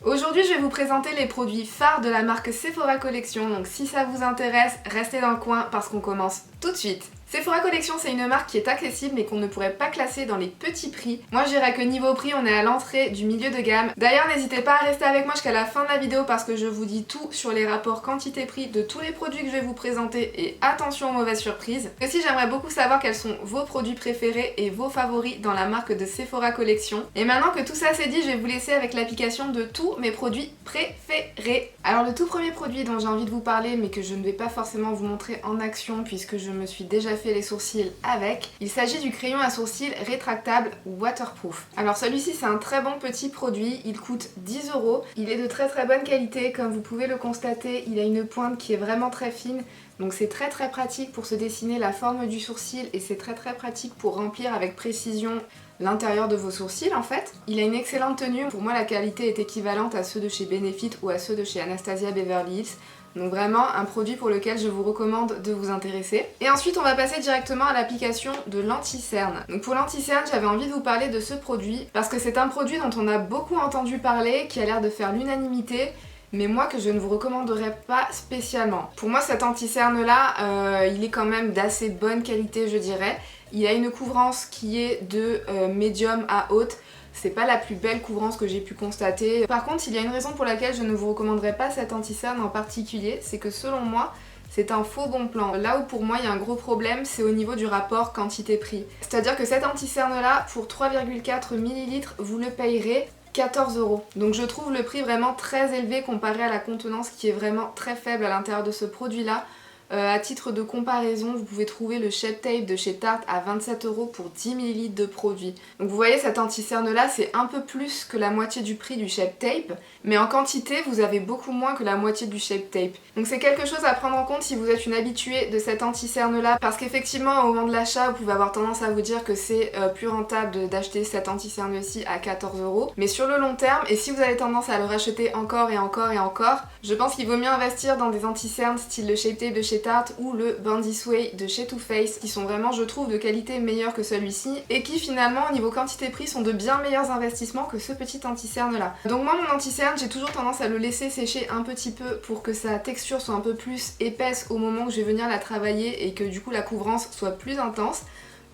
Aujourd'hui, je vais vous présenter les produits phares de la marque Sephora Collection, donc si ça vous intéresse, restez dans le coin parce qu'on commence tout de suite. Sephora Collection, c'est une marque qui est accessible mais qu'on ne pourrait pas classer dans les petits prix. Moi je dirais que niveau prix, on est à l'entrée du milieu de gamme. D'ailleurs, n'hésitez pas à rester avec moi jusqu'à la fin de la vidéo parce que je vous dis tout sur les rapports quantité-prix de tous les produits que je vais vous présenter et attention aux mauvaises surprises. Aussi, j'aimerais beaucoup savoir quels sont vos produits préférés et vos favoris dans la marque de Sephora Collection. Et maintenant que tout ça c'est dit, je vais vous laisser avec l'application de tous mes produits préférés. Alors le tout premier produit dont j'ai envie de vous parler mais que je ne vais pas forcément vous montrer en action puisque je me suis déjà fait les sourcils avec, il s'agit du crayon à sourcils rétractable waterproof. Alors celui-ci c'est un très bon petit produit, il coûte 10 €, il est de très bonne qualité comme vous pouvez le constater, il a une pointe qui est vraiment très fine. Donc c'est très pratique pour se dessiner la forme du sourcil et c'est très pratique pour remplir avec précision l'intérieur de vos sourcils en fait. Il a une excellente tenue, pour moi la qualité est équivalente à ceux de chez Benefit ou à ceux de chez Anastasia Beverly Hills. Donc vraiment un produit pour lequel je vous recommande de vous intéresser. Et ensuite on va passer directement à l'application de l'anti-cerne. Donc pour l'anti-cerne, j'avais envie de vous parler de ce produit parce que c'est un produit dont on a beaucoup entendu parler, qui a l'air de faire l'unanimité, mais moi que je ne vous recommanderais pas spécialement. Pour moi cet anti-cerne là, il est quand même d'assez bonne qualité je dirais. Il a une couvrance qui est de médium à haute. C'est pas la plus belle couvrance que j'ai pu constater. Par contre, il y a une raison pour laquelle je ne vous recommanderais pas cet anti-cerne en particulier, c'est que selon moi, c'est un faux bon plan. Là où pour moi il y a un gros problème, c'est au niveau du rapport quantité-prix. C'est-à-dire que cet anti-cerne là, pour 3,4 ml, vous le payerez 14 €. Donc je trouve le prix vraiment très élevé comparé à la contenance qui est vraiment très faible à l'intérieur de ce produit là. À titre de comparaison, vous pouvez trouver le Shape Tape de chez Tarte à 27 € pour 10 ml de produit. Donc vous voyez cet anti-cerne là, c'est un peu plus que la moitié du prix du Shape Tape, mais en quantité vous avez beaucoup moins que la moitié du Shape Tape. Donc c'est quelque chose à prendre en compte si vous êtes une habituée de cet anti-cerne là, parce qu'effectivement au moment de l'achat vous pouvez avoir tendance à vous dire que c'est plus rentable d'acheter cet anti-cerne ci à 14 €, mais sur le long terme, et si vous avez tendance à le racheter encore et encore et encore, je pense qu'il vaut mieux investir dans des anti-cernes style le Shape Tape de chez Tarte ou le Bandit Sway de chez Too Faced qui sont vraiment je trouve de qualité meilleure que celui-ci et qui finalement au niveau quantité prix sont de bien meilleurs investissements que ce petit anti-cerne là. Donc moi mon anti-cerne j'ai toujours tendance à le laisser sécher un petit peu pour que sa texture soit un peu plus épaisse au moment où je vais venir la travailler et que du coup la couvrance soit plus intense.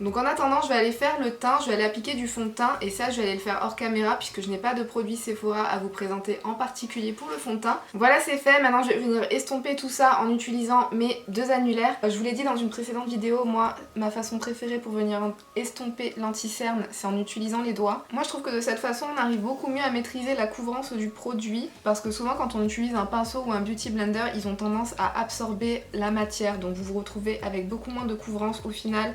Donc en attendant je vais aller faire le teint, je vais aller appliquer du fond de teint et ça je vais aller le faire hors caméra puisque je n'ai pas de produit Sephora à vous présenter en particulier pour le fond de teint. Voilà c'est fait, maintenant je vais venir estomper tout ça en utilisant mes deux annulaires. Je vous l'ai dit dans une précédente vidéo, moi ma façon préférée pour venir estomper l'anti-cerne c'est en utilisant les doigts. Moi je trouve que de cette façon on arrive beaucoup mieux à maîtriser la couvrance du produit parce que souvent quand on utilise un pinceau ou un beauty blender ils ont tendance à absorber la matière donc vous vous retrouvez avec beaucoup moins de couvrance au final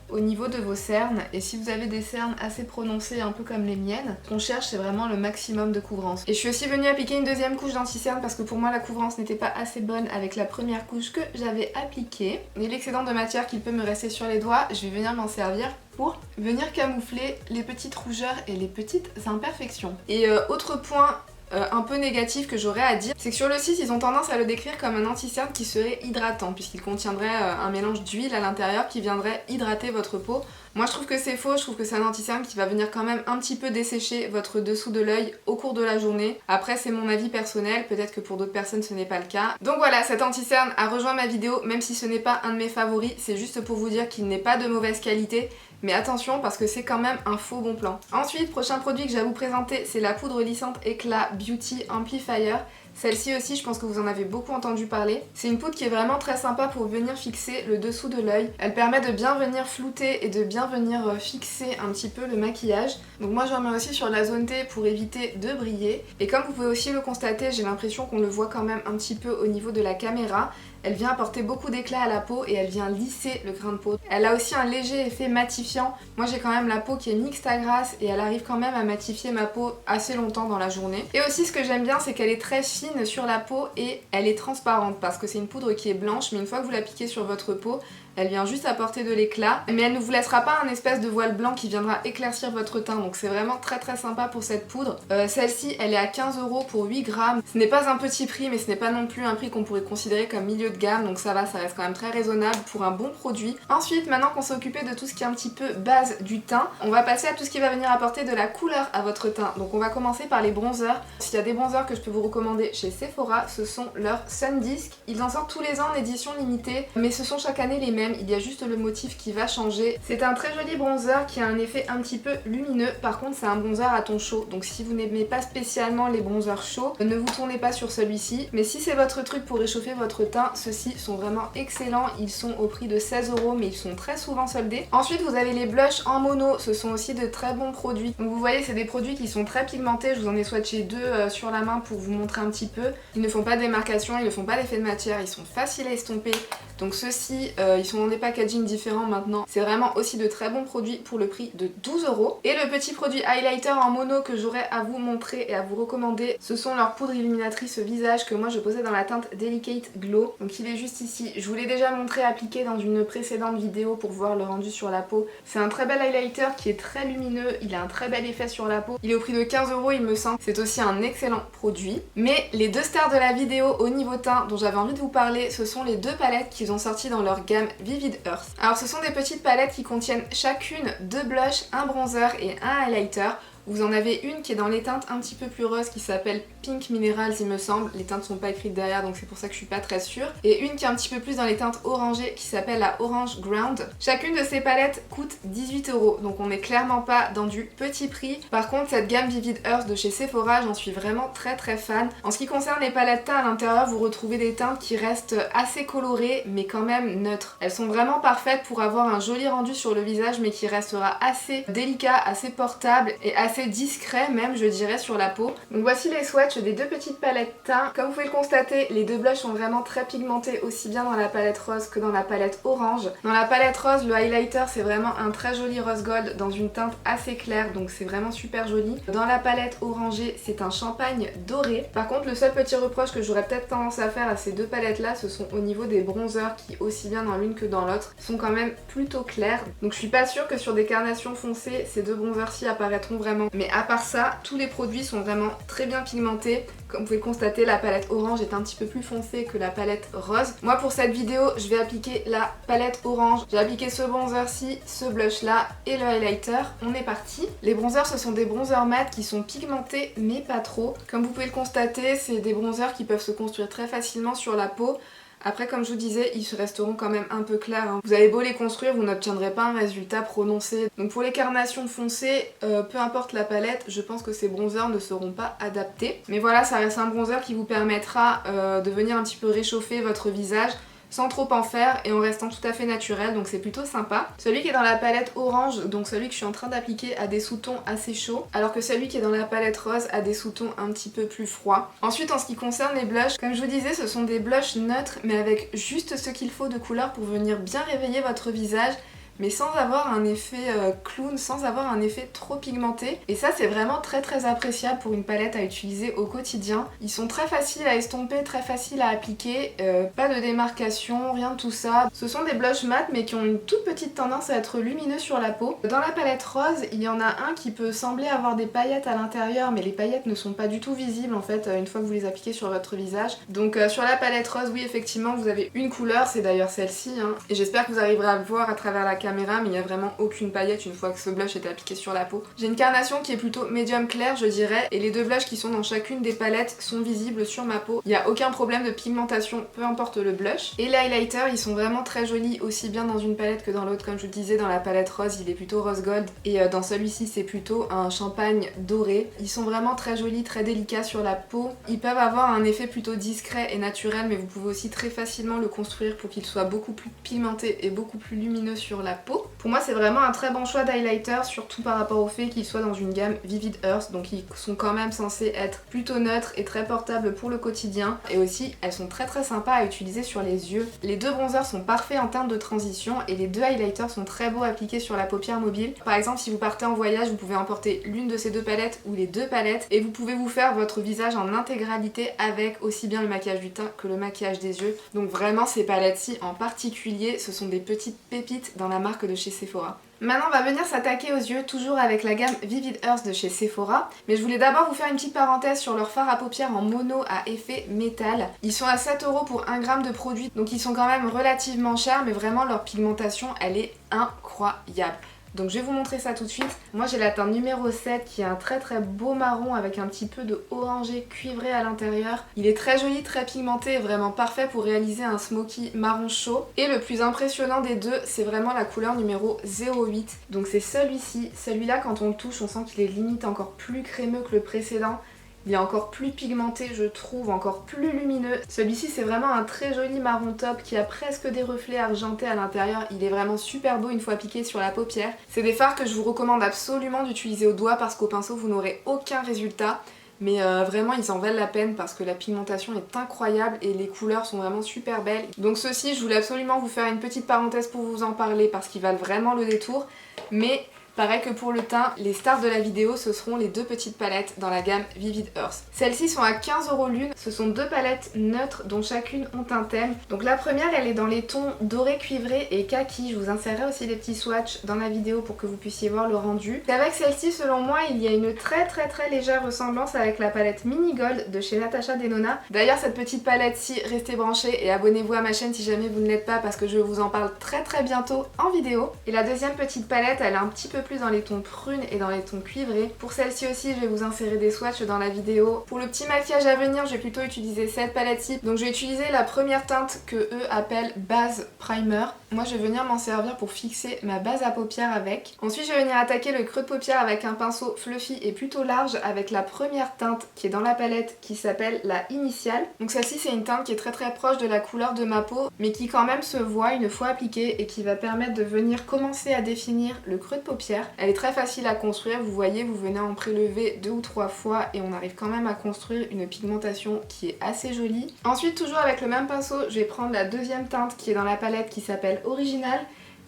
au niveau de vos cernes, et si vous avez des cernes assez prononcées un peu comme les miennes, ce qu'on cherche c'est vraiment le maximum de couvrance. Et je suis aussi venue appliquer une deuxième couche d'anti-cerne parce que pour moi la couvrance n'était pas assez bonne avec la première couche que j'avais appliquée. Et l'excédent de matière qu'il peut me rester sur les doigts, je vais venir m'en servir pour venir camoufler les petites rougeurs et les petites imperfections. Et autre point un peu négatif que j'aurais à dire, c'est que sur le site ils ont tendance à le décrire comme un anti-cerne qui serait hydratant puisqu'il contiendrait un mélange d'huile à l'intérieur qui viendrait hydrater votre peau. Moi je trouve que c'est faux, je trouve que c'est un anti-cerne qui va venir quand même un petit peu dessécher votre dessous de l'œil au cours de la journée. Après c'est mon avis personnel, peut-être que pour d'autres personnes ce n'est pas le cas. Donc voilà, cet anti-cerne a rejoint ma vidéo, même si ce n'est pas un de mes favoris, c'est juste pour vous dire qu'il n'est pas de mauvaise qualité. Mais attention parce que c'est quand même un faux bon plan. Ensuite, prochain produit que je vais vous présenter, c'est la poudre lissante éclat Beauty Amplifier. Celle-ci aussi, je pense que vous en avez beaucoup entendu parler. C'est une poudre qui est vraiment très sympa pour venir fixer le dessous de l'œil. Elle permet de bien venir flouter et de bien venir fixer un petit peu le maquillage. Donc moi j'en mets aussi sur la zone T pour éviter de briller. Et comme vous pouvez aussi le constater, j'ai l'impression qu'on le voit quand même un petit peu au niveau de la caméra. Elle vient apporter beaucoup d'éclat à la peau et elle vient lisser le grain de peau. Elle a aussi un léger effet matifiant. Moi j'ai quand même la peau qui est mixte à grasse et elle arrive quand même à matifier ma peau assez longtemps dans la journée. Et aussi ce que j'aime bien c'est qu'elle est très fine sur la peau et elle est transparente parce que c'est une poudre qui est blanche mais une fois que vous l'appliquez sur votre peau, Elle vient juste apporter de l'éclat, mais elle ne vous laissera pas un espèce de voile blanc qui viendra éclaircir votre teint, donc c'est vraiment très sympa pour cette poudre. Celle-ci, elle est à 15 € pour 8 grammes. Ce n'est pas un petit prix, mais ce n'est pas non plus un prix qu'on pourrait considérer comme milieu de gamme, donc ça va, ça reste quand même très raisonnable pour un bon produit. Ensuite, maintenant qu'on s'est occupé de tout ce qui est un petit peu base du teint, on va passer à tout ce qui va venir apporter de la couleur à votre teint. Donc on va commencer par les bronzers. S'il y a des bronzers que je peux vous recommander chez Sephora, ce sont leurs Sun Disc. Ils en sortent tous les ans en édition limitée, mais ce sont chaque année les mêmes, il y a juste le motif qui va changer. C'est un très joli bronzer qui a un effet un petit peu lumineux, par contre c'est un bronzer à ton chaud, donc si vous n'aimez pas spécialement les bronzers chauds, ne vous tournez pas sur celui-ci, mais si c'est votre truc pour réchauffer votre teint, ceux-ci sont vraiment excellents, ils sont au prix de 16 €, mais ils sont très souvent soldés. Ensuite vous avez les blushs en mono, ce sont aussi de très bons produits. Donc vous voyez, c'est des produits qui sont très pigmentés, je vous en ai swatché deux sur la main pour vous montrer un petit peu. Ils ne font pas de démarcation, ils ne font pas d'effet de matière, ils sont faciles à estomper. Donc ceux-ci, ils sont dans des packaging différents maintenant. C'est vraiment aussi de très bons produits pour le prix de 12 €. Et le petit produit highlighter en mono que j'aurais à vous montrer et à vous recommander, ce sont leurs poudres illuminatrices visage que moi je possède dans la teinte Delicate Glow. Donc il est juste ici. Je vous l'ai déjà montré appliqué dans une précédente vidéo pour voir le rendu sur la peau. C'est un très bel highlighter qui est très lumineux, il a un très bel effet sur la peau. Il est au prix de 15 € il me semble. C'est aussi un excellent produit. Mais les deux stars de la vidéo au niveau teint dont j'avais envie de vous parler, ce sont les deux palettes qu'ils ont sorties dans leur gamme Vivid Earth. Alors ce sont des petites palettes qui contiennent chacune deux blushs, un bronzer et un highlighter. Vous en avez une qui est dans les teintes un petit peu plus roses qui s'appelle Pink Minerals il me semble, les teintes sont pas écrites derrière donc c'est pour ça que je suis pas très sûre, et une qui est un petit peu plus dans les teintes orangées qui s'appelle la Orange Ground. Chacune de ces palettes coûte 18 €, donc on n'est clairement pas dans du petit prix. Par contre cette gamme Vivid Earth de chez Sephora, j'en suis vraiment très fan. En ce qui concerne les palettes teints, à l'intérieur vous retrouvez des teintes qui restent assez colorées mais quand même neutres. Elles sont vraiment parfaites pour avoir un joli rendu sur le visage mais qui restera assez délicat, assez portable et assez discret même je dirais sur la peau. Donc voici les swatchs des deux petites palettes teints. Comme vous pouvez le constater, les deux blushs sont vraiment très pigmentés aussi bien dans la palette rose que dans la palette orange. Dans la palette rose, le highlighter c'est vraiment un très joli rose gold dans une teinte assez claire donc c'est vraiment super joli. Dans la palette orangée, c'est un champagne doré. Par contre le seul petit reproche que j'aurais peut-être tendance à faire à ces deux palettes là, ce sont au niveau des bronzers qui aussi bien dans l'une que dans l'autre sont quand même plutôt clairs. Donc je suis pas sûre que sur des carnations foncées ces deux bronzers-ci apparaîtront vraiment. Mais à part ça, tous les produits sont vraiment très bien pigmentés. Comme vous pouvez le constater, la palette orange est un petit peu plus foncée que la palette rose. Moi pour cette vidéo, je vais appliquer la palette orange. J'ai appliqué ce bronzer-ci, ce blush-là et le highlighter. On est parti. Les bronzers, ce sont des bronzers mat qui sont pigmentés mais pas trop. Comme vous pouvez le constater, c'est des bronzers qui peuvent se construire très facilement sur la peau. Après, comme je vous disais, ils resteront quand même un peu clairs. Hein. Vous avez beau les construire, vous n'obtiendrez pas un résultat prononcé. Donc pour les carnations foncées, peu importe la palette, je pense que ces bronzers ne seront pas adaptés. Mais voilà, ça reste un bronzer qui vous permettra de venir un petit peu réchauffer votre visage sans trop en faire et en restant tout à fait naturel, donc c'est plutôt sympa. Celui qui est dans la palette orange, donc celui que je suis en train d'appliquer, a des sous-tons assez chauds, alors que celui qui est dans la palette rose a des sous-tons un petit peu plus froids. Ensuite en ce qui concerne les blushs, comme je vous disais, ce sont des blushs neutres mais avec juste ce qu'il faut de couleur pour venir bien réveiller votre visage, mais sans avoir un effet clown, sans avoir un effet trop pigmenté. Et ça c'est vraiment très appréciable pour une palette à utiliser au quotidien. Ils sont très faciles à estomper, très faciles à appliquer, pas de démarcation, rien de tout ça. Ce sont des blushs mat mais qui ont une toute petite tendance à être lumineux sur la peau. Dans la palette rose, il y en a un qui peut sembler avoir des paillettes à l'intérieur, mais les paillettes ne sont pas du tout visibles en fait une fois que vous les appliquez sur votre visage. Donc sur la palette rose, oui effectivement vous avez une couleur, c'est d'ailleurs celle-ci, hein, et j'espère que vous arriverez à le voir à travers la caméra, mais il n'y a vraiment aucune paillette une fois que ce blush est appliqué sur la peau. J'ai une carnation qui est plutôt médium clair je dirais, et les deux blushs qui sont dans chacune des palettes sont visibles sur ma peau. Il n'y a aucun problème de pigmentation, peu importe le blush. Et les highlighters, ils sont vraiment très jolis, aussi bien dans une palette que dans l'autre. Comme je vous le disais, dans la palette rose, il est plutôt rose gold, et dans celui-ci, c'est plutôt un champagne doré. Ils sont vraiment très jolis, très délicats sur la peau. Ils peuvent avoir un effet plutôt discret et naturel, mais vous pouvez aussi très facilement le construire pour qu'il soit beaucoup plus pigmenté et beaucoup plus lumineux sur la peau. Pour moi c'est vraiment un très bon choix d'highlighter, surtout par rapport au fait qu'ils soient dans une gamme Vivid Earth, donc ils sont quand même censés être plutôt neutres et très portables pour le quotidien. Et aussi elles sont très sympas à utiliser sur les yeux. Les deux bronzers sont parfaits en termes de transition et les deux highlighters sont très beaux appliqués sur la paupière mobile. Par exemple si vous partez en voyage, vous pouvez emporter l'une de ces deux palettes ou les deux palettes et vous pouvez vous faire votre visage en intégralité avec aussi bien le maquillage du teint que le maquillage des yeux. Donc vraiment ces palettes-ci en particulier, ce sont des petites pépites dans la marque de chez Sephora. Maintenant on va venir s'attaquer aux yeux, toujours avec la gamme Vivid Earth de chez Sephora. Mais je voulais d'abord vous faire une petite parenthèse sur leur fard à paupières en mono à effet métal. Ils sont à 7 € pour 1 gramme de produit, donc ils sont quand même relativement chers, mais vraiment leur pigmentation elle est incroyable. Donc je vais vous montrer ça tout de suite. Moi j'ai la teinte numéro 7 qui est un très beau marron avec un petit peu de orangé cuivré à l'intérieur. Il est très joli, très pigmenté et vraiment parfait pour réaliser un smoky marron chaud. Et le plus impressionnant des deux, c'est vraiment la couleur numéro 08. Donc c'est celui-ci. Celui-là quand on le touche, on sent qu'il est limite encore plus crémeux que le précédent. Il est encore plus pigmenté je trouve, encore plus lumineux. Celui-ci c'est vraiment un très joli marron top qui a presque des reflets argentés à l'intérieur. Il est vraiment super beau une fois appliqué sur la paupière. C'est des fards que je vous recommande absolument d'utiliser au doigt parce qu'au pinceau vous n'aurez aucun résultat. Mais vraiment ils en valent la peine parce que la pigmentation est incroyable et les couleurs sont vraiment super belles. Donc ceci je voulais absolument vous faire une petite parenthèse pour vous en parler parce qu'ils valent vraiment le détour. Mais pareil que pour le teint, les stars de la vidéo ce seront les deux petites palettes dans la gamme Vivid Earth. Celles-ci sont à 15 € l'une, ce sont deux palettes neutres dont chacune ont un thème. Donc la première elle est dans les tons doré cuivré et kaki, je vous insérerai aussi des petits swatchs dans la vidéo pour que vous puissiez voir le rendu. Et avec celle-ci selon moi il y a une très légère ressemblance avec la palette Mini Gold de chez Natasha Denona. D'ailleurs cette petite palette-ci, restez branchés et abonnez-vous à ma chaîne si jamais vous ne l'êtes pas parce que je vous en parle très bientôt en vidéo. Et la deuxième petite palette elle est un petit peu plus dans les tons prunes et dans les tons cuivrés. Pour celle-ci aussi je vais vous insérer des swatchs dans la vidéo. Pour le petit maquillage à venir je vais plutôt utiliser cette palette-ci. Donc je vais utiliser la première teinte que eux appellent base primer. Moi je vais venir m'en servir pour fixer ma base à paupières avec. Ensuite je vais venir attaquer le creux de paupière avec un pinceau fluffy et plutôt large avec la première teinte qui est dans la palette qui s'appelle la initiale. Donc celle-ci c'est une teinte qui est très proche de la couleur de ma peau mais qui quand même se voit une fois appliquée et qui va permettre de venir commencer à définir le creux de paupière. Elle est très facile à construire, vous voyez, vous venez en prélever 2 ou 3 fois et on arrive quand même à construire une pigmentation qui est assez jolie. Ensuite, toujours avec le même pinceau, je vais prendre la deuxième teinte qui est dans la palette qui s'appelle Original.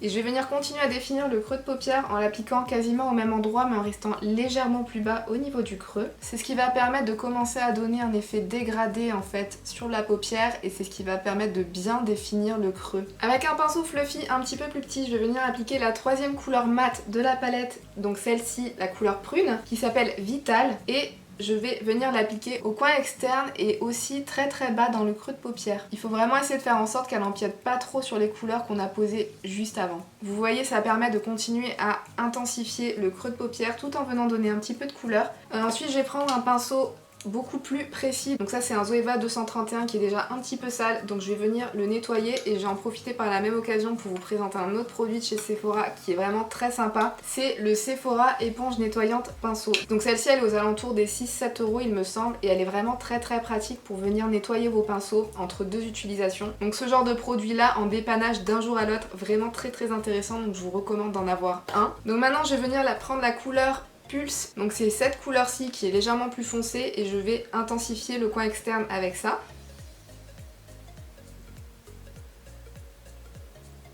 Et je vais venir continuer à définir le creux de paupière en l'appliquant quasiment au même endroit mais en restant légèrement plus bas au niveau du creux. C'est ce qui va permettre de commencer à donner un effet dégradé en fait sur la paupière et c'est ce qui va permettre de bien définir le creux. Avec un pinceau fluffy un petit peu plus petit, je vais venir appliquer la troisième couleur mate de la palette, donc celle-ci, la couleur prune, qui s'appelle Vital et je vais venir l'appliquer au coin externe et aussi très bas dans le creux de paupière. Il faut vraiment essayer de faire en sorte qu'elle n'empiète pas trop sur les couleurs qu'on a posées juste avant. Vous voyez, ça permet de continuer à intensifier le creux de paupière tout en venant donner un petit peu de couleur. Ensuite, je vais prendre un pinceau beaucoup plus précis. Donc ça c'est un Zoeva 231 qui est déjà un petit peu sale, donc je vais venir le nettoyer et j'ai en profité par la même occasion pour vous présenter un autre produit de chez Sephora qui est vraiment très sympa. C'est le Sephora éponge nettoyante pinceau. Donc celle-ci elle est aux alentours des 6-7 € il me semble et elle est vraiment très pratique pour venir nettoyer vos pinceaux entre deux utilisations. Donc ce genre de produit là en dépannage d'un jour à l'autre, vraiment très intéressant, donc je vous recommande d'en avoir un. Donc maintenant je vais venir prendre la couleur Pulse, donc c'est cette couleur-ci qui est légèrement plus foncée et je vais intensifier le coin externe avec ça.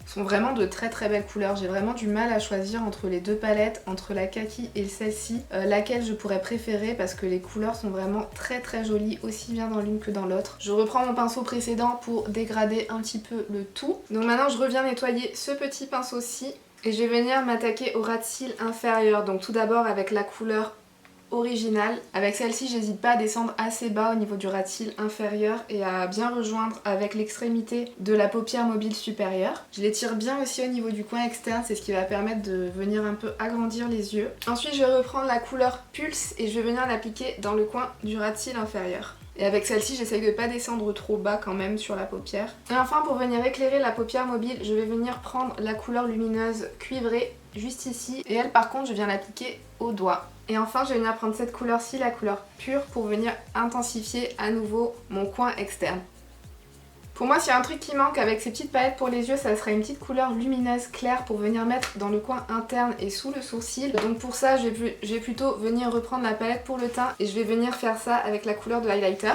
Ce sont vraiment de très belles couleurs, j'ai vraiment du mal à choisir entre les deux palettes, entre la kaki et celle-ci, laquelle je pourrais préférer parce que les couleurs sont vraiment très jolies aussi bien dans l'une que dans l'autre. Je reprends mon pinceau précédent pour dégrader un petit peu le tout. Donc maintenant je reviens nettoyer ce petit pinceau-ci. Et je vais venir m'attaquer au ras de cils inférieur, donc tout d'abord avec la couleur originale. Avec celle-ci, j'hésite pas à descendre assez bas au niveau du ras de cils inférieur et à bien rejoindre avec l'extrémité de la paupière mobile supérieure. Je l'étire bien aussi au niveau du coin externe, c'est ce qui va permettre de venir un peu agrandir les yeux. Ensuite, je vais reprendre la couleur Pulse et je vais venir l'appliquer dans le coin du ras de cils inférieur. Et avec celle-ci, j'essaye de pas descendre trop bas quand même sur la paupière. Et enfin, pour venir éclairer la paupière mobile, je vais venir prendre la couleur lumineuse cuivrée juste ici. Et elle, par contre, je viens l'appliquer au doigt. Et enfin, je vais venir prendre cette couleur-ci, la couleur pure, pour venir intensifier à nouveau mon coin externe. Pour moi, s'il y a un truc qui manque avec ces petites palettes pour les yeux, ça serait une petite couleur lumineuse claire pour venir mettre dans le coin interne et sous le sourcil. Donc pour ça, je vais plutôt venir reprendre la palette pour le teint et je vais venir faire ça avec la couleur de highlighter.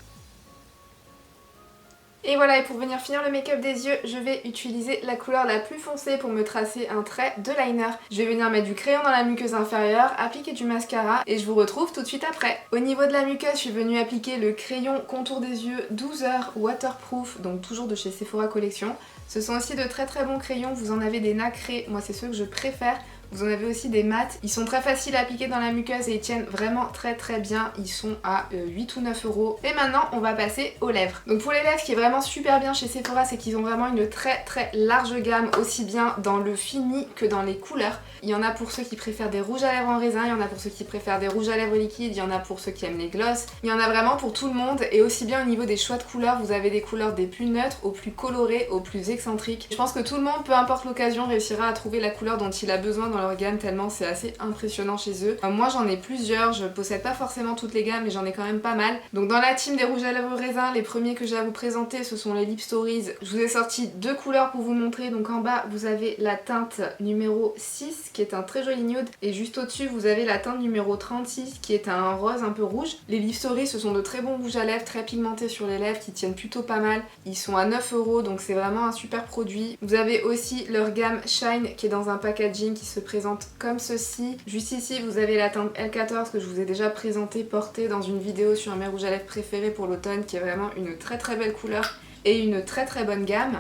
Et voilà, et pour venir finir le make-up des yeux, je vais utiliser la couleur la plus foncée pour me tracer un trait de liner. Je vais venir mettre du crayon dans la muqueuse inférieure, appliquer du mascara et je vous retrouve tout de suite après. Au niveau de la muqueuse, je suis venue appliquer le crayon contour des yeux 12 heures waterproof, donc toujours de chez Sephora Collection. Ce sont aussi de très très bons crayons, vous en avez des nacrés, moi c'est ceux que je préfère. Vous en avez aussi des mats, ils sont très faciles à appliquer dans la muqueuse et ils tiennent vraiment très très bien, ils sont à 8 ou 9 euros. Et maintenant on va passer aux lèvres. Donc pour les lèvres, ce qui est vraiment super bien chez Sephora, c'est qu'ils ont vraiment une très très large gamme, aussi bien dans le fini que dans les couleurs. Il y en a pour ceux qui préfèrent des rouges à lèvres en raisin, il y en a pour ceux qui préfèrent des rouges à lèvres liquides, il y en a pour ceux qui aiment les glosses, il y en a vraiment pour tout le monde. Et aussi bien au niveau des choix de couleurs, vous avez des couleurs des plus neutres aux plus colorées, aux plus excentriques. Je pense que tout le monde, peu importe l'occasion, réussira à trouver la couleur dont il a besoin dans leur gamme, tellement c'est assez impressionnant chez eux. Moi j'en ai plusieurs, je possède pas forcément toutes les gammes mais j'en ai quand même pas mal. Donc dans la team des rouges à lèvres raisin, les premiers que j'ai à vous présenter ce sont les Lip Stories. Je vous ai sorti deux couleurs pour vous montrer. Donc en bas vous avez la teinte numéro 6 qui est un très joli nude et juste au dessus vous avez la teinte numéro 36 qui est un rose un peu rouge. Les Lip Stories ce sont de très bons rouges à lèvres, très pigmentés sur les lèvres qui tiennent plutôt pas mal. Ils sont à 9 euros donc c'est vraiment un super produit. Vous avez aussi leur gamme Shine qui est dans un packaging qui se présente comme ceci. Juste ici vous avez la teinte L14 que je vous ai déjà présenté, portée dans une vidéo sur mes rouges à lèvres préférés pour l'automne, qui est vraiment une très très belle couleur et une très très bonne gamme.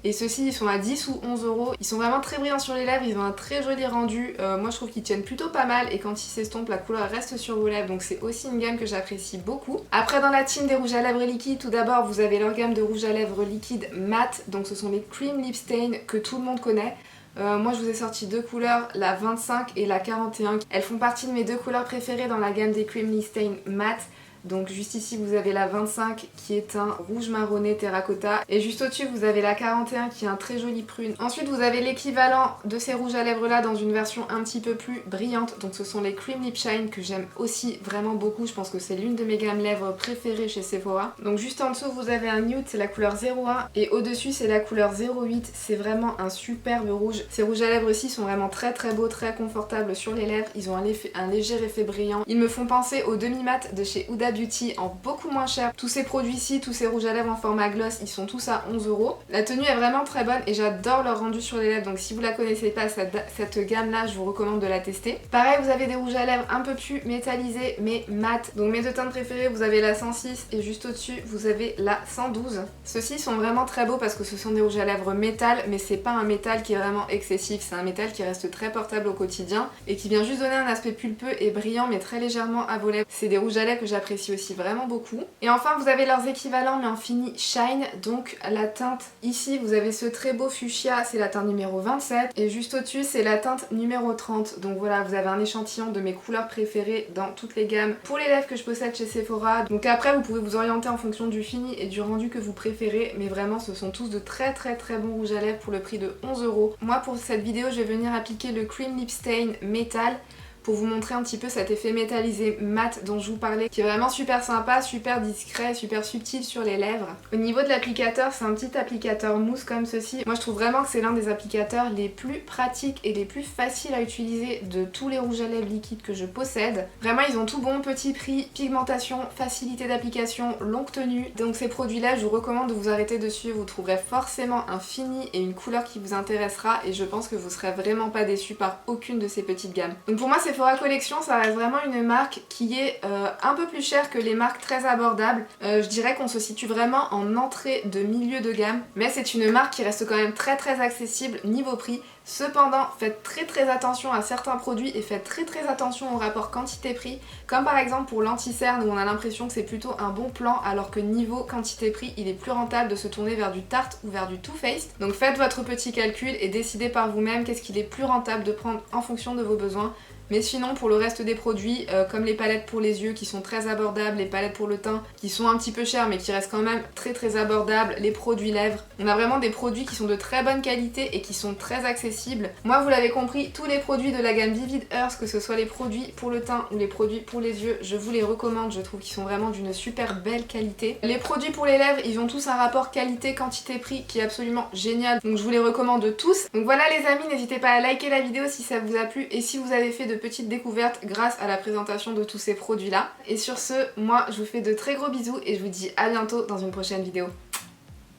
Et ceux-ci ils sont à 10 ou 11 euros. Ils sont vraiment très brillants sur les lèvres, ils ont un très joli rendu. Moi je trouve qu'ils tiennent plutôt pas mal et quand ils s'estompent la couleur reste sur vos lèvres, donc c'est aussi une gamme que j'apprécie beaucoup. Après dans la team des rouges à lèvres liquides, tout d'abord vous avez leur gamme de rouges à lèvres liquides mat, donc ce sont les Cream Lip Stain que tout le monde connaît. Moi je vous ai sorti deux couleurs, la 25 et la 41. Elles font partie de mes deux couleurs préférées dans la gamme des Cream Lip Stain Matte. Donc juste ici vous avez la 25 qui est un rouge marronné terracotta et juste au-dessus vous avez la 41 qui est un très joli prune. Ensuite vous avez l'équivalent de ces rouges à lèvres là dans une version un petit peu plus brillante, donc ce sont les Cream Lip Shine que j'aime aussi vraiment beaucoup. Je pense que c'est l'une de mes gammes lèvres préférées chez Sephora. Donc juste en dessous vous avez un nude, c'est la couleur 01 et au-dessus c'est la couleur 08. C'est vraiment un superbe rouge. Ces rouges à lèvres ici sont vraiment très très beaux, très confortables sur les lèvres. Ils ont un léger effet brillant. Ils me font penser aux demi-mat de chez Huda Beauty en beaucoup moins cher. Tous ces produits-ci, tous ces rouges à lèvres en format gloss, ils sont tous à 11 euros. La tenue est vraiment très bonne et j'adore leur rendu sur les lèvres, donc si vous la connaissez pas, cette gamme-là, je vous recommande de la tester. Pareil, vous avez des rouges à lèvres un peu plus métallisés mais mat. Donc mes deux teintes préférées, vous avez la 106 et juste au-dessus, vous avez la 112. Ceux-ci sont vraiment très beaux parce que ce sont des rouges à lèvres métal, mais c'est pas un métal qui est vraiment excessif, c'est un métal qui reste très portable au quotidien et qui vient juste donner un aspect pulpeux et brillant mais très légèrement à vos lèvres. C'est des rouges à lèvres que j'apprécie aussi vraiment beaucoup. Et enfin vous avez leurs équivalents mais en fini shine, donc la teinte ici vous avez ce très beau fuchsia, c'est la teinte numéro 27 et juste au-dessus c'est la teinte numéro 30. Donc voilà, vous avez un échantillon de mes couleurs préférées dans toutes les gammes pour les lèvres que je possède chez Sephora. Donc après vous pouvez vous orienter en fonction du fini et du rendu que vous préférez, mais vraiment ce sont tous de très très très bons rouges à lèvres pour le prix de 11 euros. Moi pour cette vidéo je vais venir appliquer le Cream Lip Stain Metal pour vous montrer un petit peu cet effet métallisé mat dont je vous parlais, qui est vraiment super sympa, super discret, super subtil sur les lèvres. Au niveau de l'applicateur, c'est un petit applicateur mousse comme ceci. Moi je trouve vraiment que c'est l'un des applicateurs les plus pratiques et les plus faciles à utiliser de tous les rouges à lèvres liquides que je possède. Vraiment ils ont tout bon, petit prix, pigmentation, facilité d'application, longue tenue. Donc ces produits là je vous recommande de vous arrêter dessus, vous trouverez forcément un fini et une couleur qui vous intéressera et je pense que vous serez vraiment pas déçus par aucune de ces petites gammes. Donc pour moi c'est Sephora Collection, ça reste vraiment une marque qui est un peu plus chère que les marques très abordables. Je dirais qu'on se situe vraiment en entrée de milieu de gamme, mais c'est une marque qui reste quand même très très accessible niveau prix. Cependant, faites très très attention à certains produits et faites très très attention au rapport quantité-prix, comme par exemple pour l'anti-cerne où on a l'impression que c'est plutôt un bon plan alors que niveau quantité-prix il est plus rentable de se tourner vers du Tarte ou vers du Too Faced. Donc faites votre petit calcul et décidez par vous-même qu'est-ce qu'il est plus rentable de prendre en fonction de vos besoins. Mais sinon pour le reste des produits, comme les palettes pour les yeux qui sont très abordables, les palettes pour le teint qui sont un petit peu chères mais qui restent quand même très abordables, les produits lèvres, on a vraiment des produits qui sont de très bonne qualité et qui sont très accessibles. Moi vous l'avez compris, tous les produits de la gamme Vivid Earth, que ce soit les produits pour le teint ou les produits pour les yeux, je vous les recommande, je trouve qu'ils sont vraiment d'une super belle qualité. Les produits pour les lèvres, ils ont tous un rapport qualité-quantité-prix qui est absolument génial, donc je vous les recommande tous. Donc voilà les amis, n'hésitez pas à liker la vidéo si ça vous a plu et si vous avez fait de petites découvertes grâce à la présentation de tous ces produits là. Et sur ce, moi je vous fais de très gros bisous et je vous dis à bientôt dans une prochaine vidéo.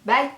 Bye!